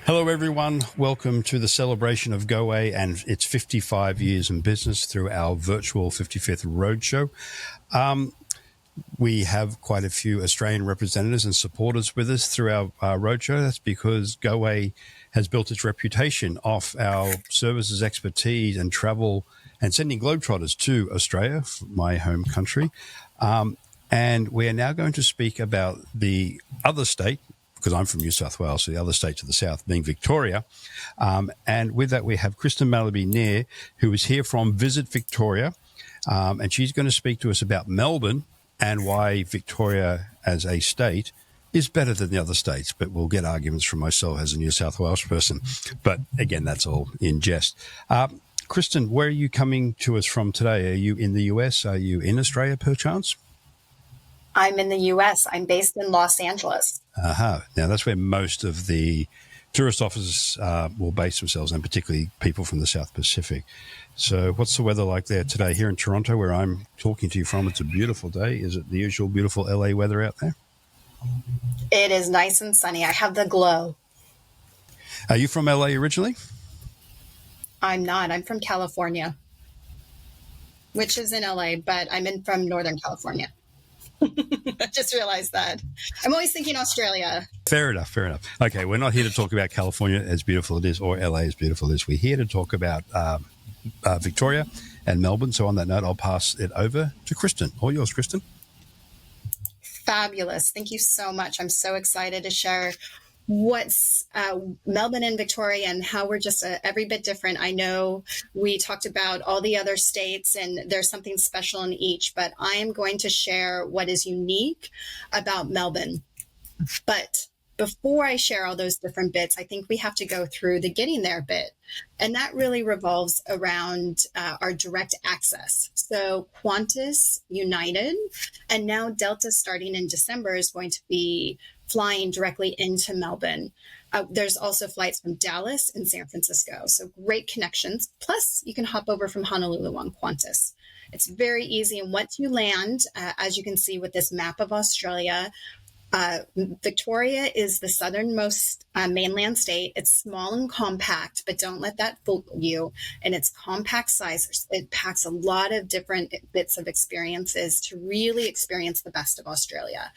Hello, everyone. Welcome to the celebration of GoA and its 55 years in business through our virtual 55th Roadshow. We have quite a few Australian representatives and supporters with us through our roadshow. That's because GoA has built its reputation off our services, expertise, and travel and sending Globetrotters to Australia, my home country. And we are now going to speak about the other state, because I'm from New South Wales, so the other state to the south being Victoria. And with that, we have Kristen Mallaby-Near, who is here from Visit Victoria. And she's going to speak to us about Melbourne and why Victoria as a state is better than the other states. But we'll get arguments from myself as a New South Wales person. But again, that's all in jest. Kristen, where are you coming to us from today? Are you in the US? Are you in Australia, perchance? I'm in the US. I'm based in Los Angeles. Now, that's where most of the tourist offices will base themselves, and particularly people from the South Pacific. So what's the weather like there today? Here in Toronto, where I'm talking to you from, it's a beautiful day. Is it the usual beautiful LA weather out there? It is nice and sunny. I have the glow. Are you from LA originally? I'm not. I'm from California, which is in LA, but I'm from Northern California. I just realized that. I'm always thinking Australia. Fair enough. Okay, we're not here to talk about California as beautiful it is or LA as beautiful it is. We're here to talk about Victoria and Melbourne. So on that note, I'll pass it over to Kristen. All yours, Kristen. Fabulous. Thank you so much. I'm so excited to share what's Melbourne and Victoria and how we're just every bit different. I know we talked about all the other states and there's something special in each, but I am going to share what is unique about Melbourne. But before I share all those different bits, I think we have to go through the getting there bit. And that really revolves around our direct access. So Qantas, United, and now Delta starting in December is going to be flying directly into Melbourne. There's also flights from Dallas and San Francisco. So great connections. Plus, you can hop over from Honolulu on Qantas. It's very easy. And once you land, as you can see with this map of Australia, Victoria is the southernmost mainland state. It's small and compact, but don't let that fool you. And its compact size, it packs a lot of different bits of experiences to really experience the best of Australia.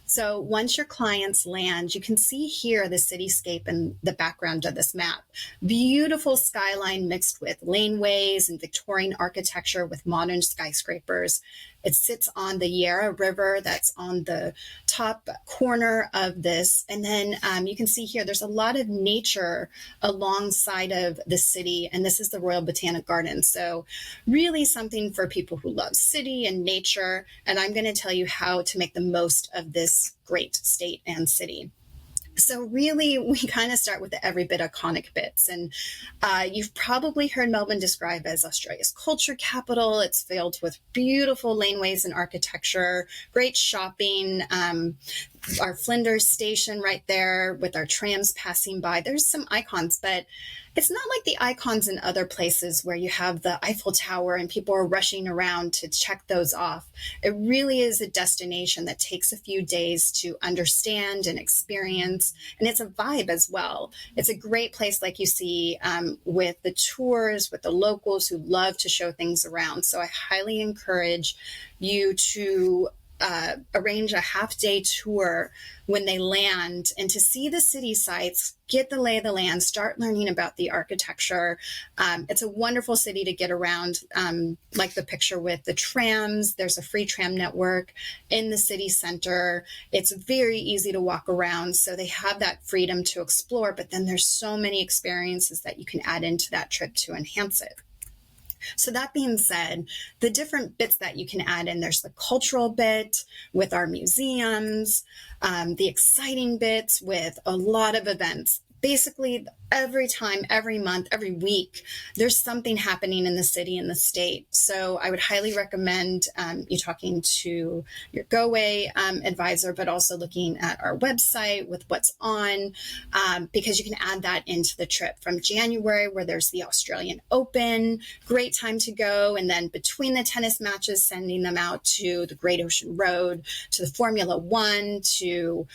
So once your clients land, you can see here the cityscape in the background of this map. Beautiful skyline mixed with laneways and Victorian architecture with modern skyscrapers. It sits on the Yarra River that's on the top corner of this. And then you can see here, there's a lot of nature alongside of the city. And this is the Royal Botanic Garden. So really something for people who love city and nature. And I'm going to tell you how to make the most of this great state and city. So really, we kind of start with the every bit iconic bits. And you've probably heard Melbourne described as Australia's culture capital. It's filled with beautiful laneways and architecture, great shopping, our Flinders station right there with our trams passing by. There's some icons, but it's not like the icons in other places where you have the Eiffel Tower and people are rushing around to check those off. It really is a destination that takes a few days to understand and experience. And it's a vibe as well. It's a great place, like you see, with the tours, with the locals who love to show things around. So I highly encourage you to arrange a half-day tour when they land and to see the city sites, get the lay of the land, start learning about the architecture. It's a wonderful city to get around, like the picture with the trams. There's a free tram network in the city center. It's very easy to walk around, so they have that freedom to explore, but then there's so many experiences that you can add into that trip to enhance it. So that being said, the different bits that you can add in, there's the cultural bit with our museums, the exciting bits with a lot of events. Basically, every time, every month, every week, there's something happening in the city and the state. So I would highly recommend you talking to your GoAway advisor, but also looking at our website with what's on, because you can add that into the trip from January, where there's the Australian Open, great time to go. And then between the tennis matches, sending them out to the Great Ocean Road, to the Formula One, to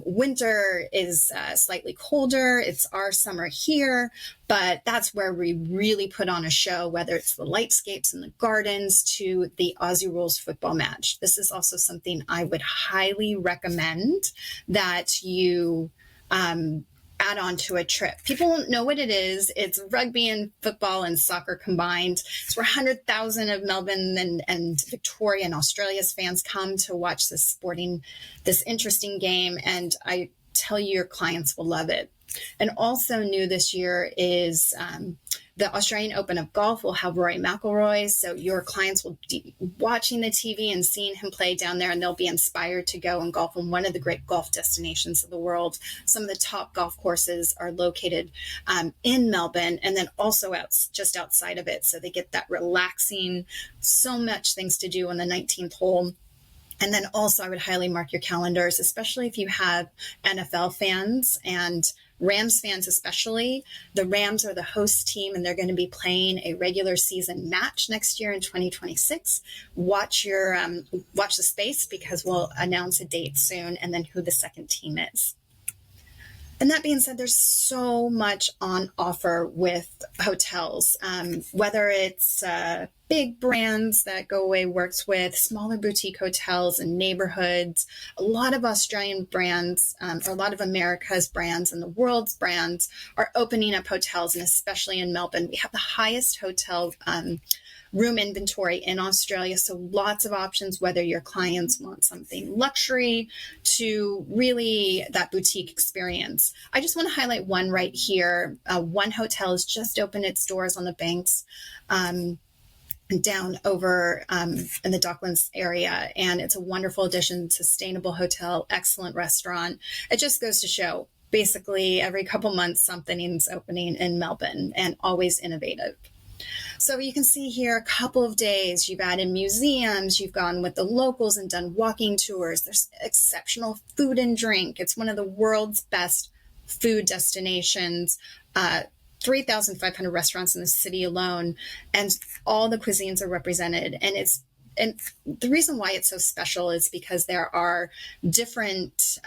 winter is slightly colder. It's our summer here, but that's where we really put on a show, whether it's the lightscapes in the gardens to the Aussie Rules football match. This is also something I would highly recommend that you add on to a trip. People won't know what it is. It's rugby and football and soccer combined. It's where 100,000 of Melbourne and Victoria and Australia's fans come to watch this interesting game. And I tell you, your clients will love it. And also new this year is the Australian Open of Golf will have Rory McIlroy. So your clients will be watching the TV and seeing him play down there, and they'll be inspired to go and golf in one of the great golf destinations of the world. Some of the top golf courses are located in Melbourne, and then also just outside of it. So they get that relaxing, so much things to do on the 19th hole. And then also I would highly mark your calendars, especially if you have NFL fans and Rams fans especially. The Rams are the host team, and they're going to be playing a regular season match next year in 2026. Watch the space, because we'll announce a date soon, and then who the second team is. And that being said, there's so much on offer with hotels, whether it's big brands that GoAway works with, smaller boutique hotels and neighborhoods. A lot of Australian brands, or a lot of America's brands and the world's brands are opening up hotels, and especially in Melbourne. We have the highest hotel room inventory in Australia. So lots of options, whether your clients want something luxury to really that boutique experience. I just want to highlight one right here. One hotel has just opened its doors on the banks down over in the Docklands area. And it's a wonderful addition, sustainable hotel, excellent restaurant. It just goes to show, basically every couple months, something's opening in Melbourne, and always innovative. So you can see here a couple of days, you've added museums, you've gone with the locals and done walking tours. There's exceptional food and drink. It's one of the world's best food destinations. 3,500 restaurants in the city alone, and all the cuisines are represented. And the reason why it's so special is because there are different,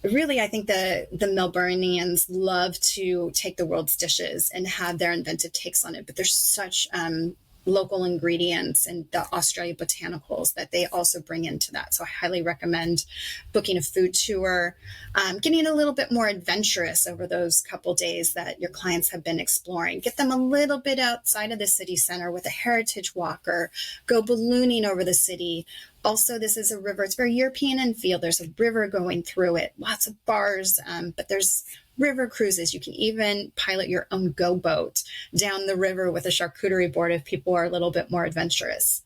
really, I think the Melburnians love to take the world's dishes and have their inventive takes on it. But there's such local ingredients and the Australia botanicals that they also bring into that. So I highly recommend booking a food tour, getting a little bit more adventurous over those couple days that your clients have been exploring. Get them a little bit outside of the city center with a heritage walker, go ballooning over the city. Also, this is a river. It's very European in feel. There's a river going through it, lots of bars, but there's river cruises. You can even pilot your own go boat down the river with a charcuterie board if people are a little bit more adventurous.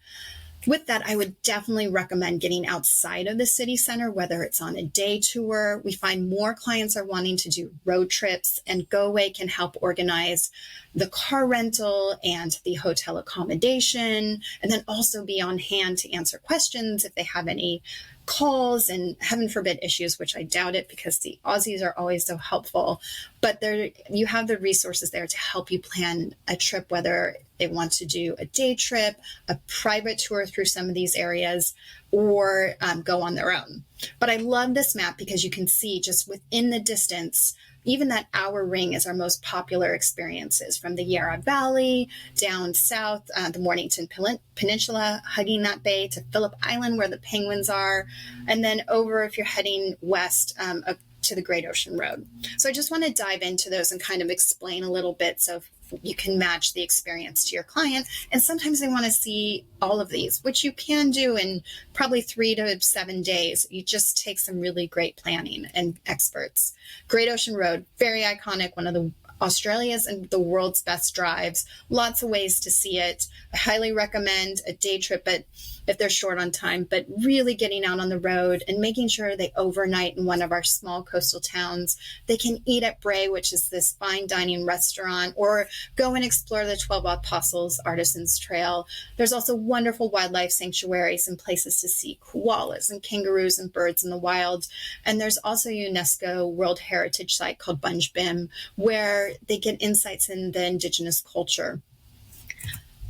With that, I would definitely recommend getting outside of the city center, whether it's on a day tour. We find more clients are wanting to do road trips, and GoAway can help organize the car rental and the hotel accommodation, and then also be on hand to answer questions if they have any calls and, heaven forbid, issues, which I doubt it because the Aussies are always so helpful. But there, you have the resources there to help you plan a trip, whether they want to do a day trip, a private tour through some of these areas, or go on their own. But I love this map because you can see just within the distance, even that hour ring is our most popular experiences, from the Yarra Valley down south, the Mornington Peninsula, hugging that bay, to Phillip Island where the penguins are, and then over if you're heading west up to the Great Ocean Road. So I just want to dive into those and kind of explain a little bit so you can match the experience to your client. And sometimes they want to see all of these, which you can do in probably 3 to 7 days. You just take some really great planning and experts. Great Ocean Road, very iconic, one of the Australia's and the world's best drives. Lots of ways to see it. I highly recommend a day trip, but if they're short on time, but really getting out on the road and making sure they overnight in one of our small coastal towns. They can eat at Bray, which is this fine dining restaurant, or go and explore the 12 Apostles Artisans Trail. There's also wonderful wildlife sanctuaries and places to see koalas and kangaroos and birds in the wild. And there's also a UNESCO World Heritage Site called Bunge Bim, where they get insights in the indigenous culture.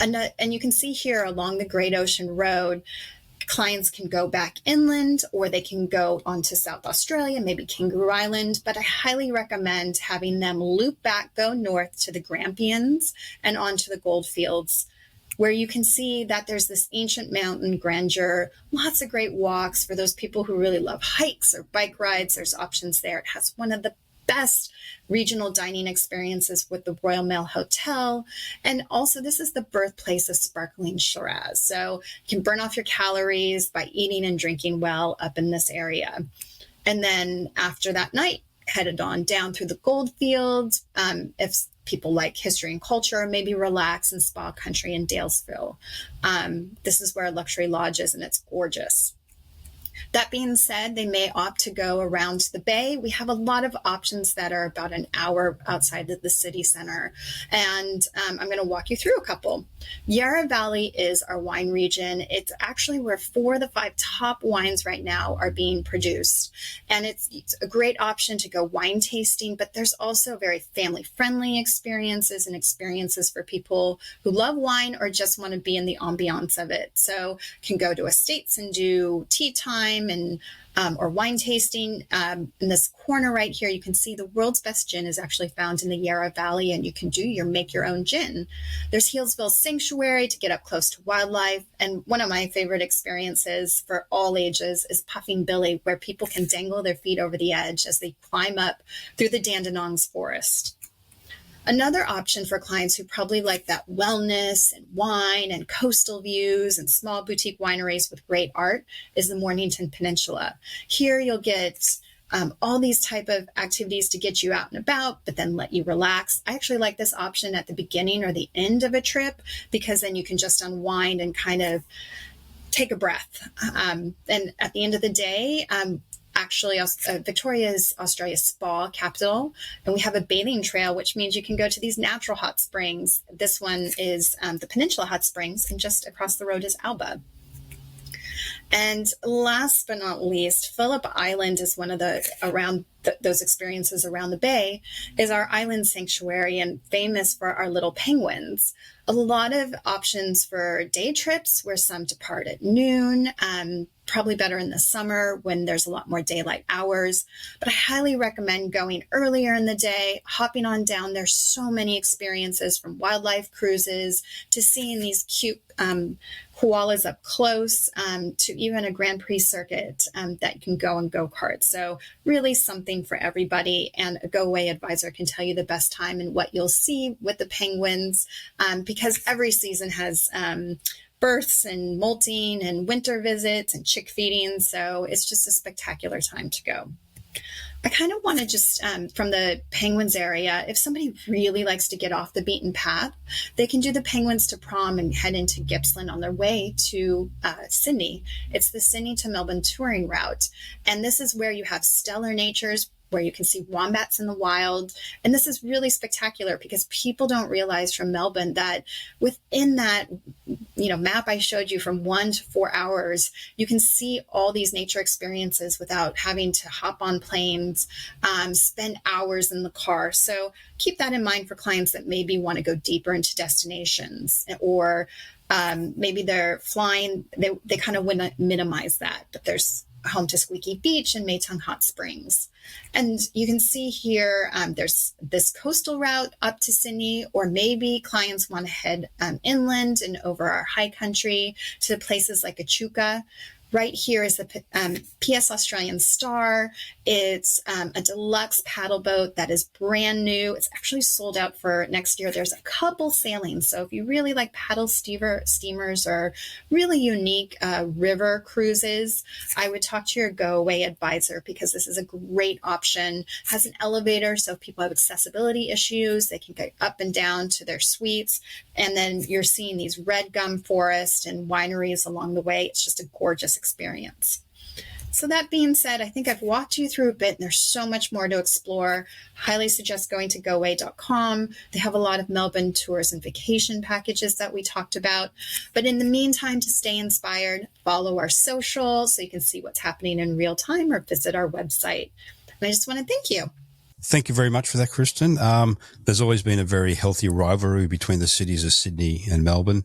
And you can see here along the Great Ocean Road, clients can go back inland or they can go onto South Australia, maybe Kangaroo Island, but I highly recommend having them loop back, go north to the Grampians and onto the Goldfields, where you can see that there's this ancient mountain grandeur, lots of great walks for those people who really love hikes or bike rides. There's options there. It has one of the best regional dining experiences with the Royal Mail Hotel. And also, this is the birthplace of sparkling Shiraz. So you can burn off your calories by eating and drinking well up in this area. And then after that night, headed on down through the Goldfields. If people like history and culture, maybe relax in Spa Country in Dalesville. This is where Luxury Lodge is, and it's gorgeous. That being said, they may opt to go around the bay. We have a lot of options that are about an hour outside of the city center. And I'm going to walk you through a couple. Yarra Valley is our wine region. It's actually where 4 of the 5 top wines right now are being produced. And it's a great option to go wine tasting, but there's also very family-friendly experiences and experiences for people who love wine or just want to be in the ambiance of it. So can go to estates and do tea time and or wine tasting. In this corner right here, you can see the world's best gin is actually found in the Yarra Valley, and you can make your own gin. There's Healesville Sanctuary to get up close to wildlife. And one of my favorite experiences for all ages is Puffing Billy, where people can dangle their feet over the edge as they climb up through the Dandenongs forest. Another option for clients who probably like that wellness and wine and coastal views and small boutique wineries with great art is the Mornington Peninsula. Here you'll get all these type of activities to get you out and about, but then let you relax. I actually like this option at the beginning or the end of a trip because then you can just unwind and kind of take a breath. And at the end of the day, actually, Victoria is Australia's spa capital, and we have a bathing trail, which means you can go to these natural hot springs. This one is the Peninsula Hot Springs, and just across the road is Alba. And last but not least, Phillip Island is one of those experiences around the bay, is our island sanctuary and famous for our little penguins. A lot of options for day trips where some depart at noon, probably better in the summer when there's a lot more daylight hours. But I highly recommend going earlier in the day, hopping on down. There's so many experiences from wildlife cruises to seeing these cute koalas up close to even a Grand Prix circuit that you can go and go-kart. So really something for everybody, and a Go Away advisor can tell you the best time and what you'll see with the penguins because every season has births and molting and winter visits and chick feeding. So it's just a spectacular time to go. I kind of want to just, from the Penguins area, if somebody really likes to get off the beaten path, they can do the Penguins to Prom and head into Gippsland on their way to Sydney. It's the Sydney to Melbourne touring route. And this is where you have stellar natures, where you can see wombats in the wild. And this is really spectacular because people don't realize from Melbourne that within that map I showed you from 1 to 4 hours, you can see all these nature experiences without having to hop on planes, spend hours in the car. So keep that in mind for clients that maybe want to go deeper into destinations, or maybe they're flying. They kind of want to minimize that, but there's home to Squeaky Beach and Maytung Hot Springs. And you can see here, there's this coastal route up to Sydney, or maybe clients want to head inland and over our high country to places like Echuca. Right here is the PS Australian Star. It's a deluxe paddle boat that is brand new. It's actually sold out for next year. There's a couple sailings. So if you really like paddle steamers or really unique river cruises, I would talk to your Go Away advisor, because this is a great option. Has an elevator, so if people have accessibility issues, they can get up and down to their suites. And then you're seeing these red gum forests and wineries along the way. It's just a gorgeous experience. So that being said, I think I've walked you through a bit, and there's so much more to explore. Highly suggest going to goaway.com. They have a lot of Melbourne tours and vacation packages that we talked about. But in the meantime, to stay inspired, follow our social so you can see what's happening in real time, or visit our website. And I just want to thank you. Thank you very much for that, Kristen. There's always been a very healthy rivalry between the cities of Sydney and Melbourne.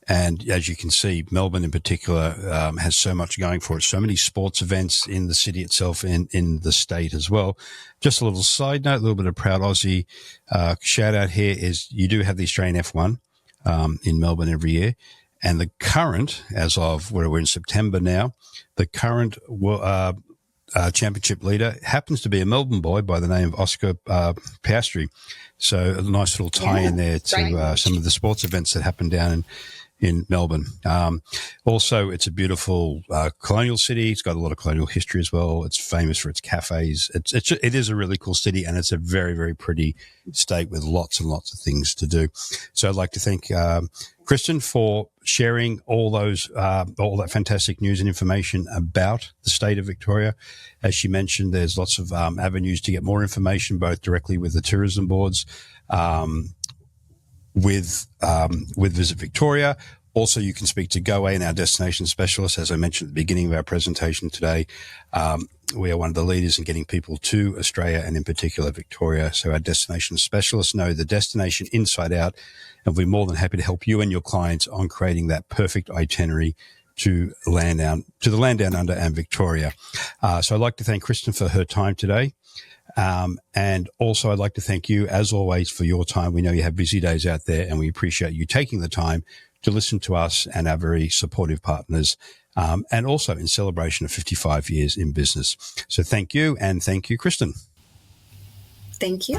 And as you can see, Melbourne in particular has so much going for it, so many sports events in the city itself and in the state as well. Just a little side note, a little bit of proud Aussie shout out here is you do have the Australian F1 in Melbourne every year. And the current, as of where we're in September now, the current championship leader happens to be a Melbourne boy by the name of Oscar Piastri. So a nice little tie in there to some of the sports events that happen down in Melbourne. Also, it's a beautiful colonial city. It's got a lot of colonial history as well. It's famous for its cafes. It is a really cool city, and it's a very, very pretty state with lots and lots of things to do. So I'd like to thank Kristen for sharing all that fantastic news and information about the state of Victoria. As she mentioned, there's lots of avenues to get more information, both directly with the tourism boards, with Visit Victoria. Also, you can speak to Go Away and our destination specialist. As I mentioned at the beginning of our presentation today, we are one of the leaders in getting people to Australia and in particular Victoria. So our destination specialists know the destination inside out, and we're more than happy to help you and your clients on creating that perfect itinerary to the land down under and Victoria. So I'd like to thank Kristen for her time today. And also I'd like to thank you, as always, for your time. We know you have busy days out there, and we appreciate you taking the time to listen to us and our very supportive partners, and also in celebration of 55 years in business. So thank you, and thank you, Kristen. Thank you.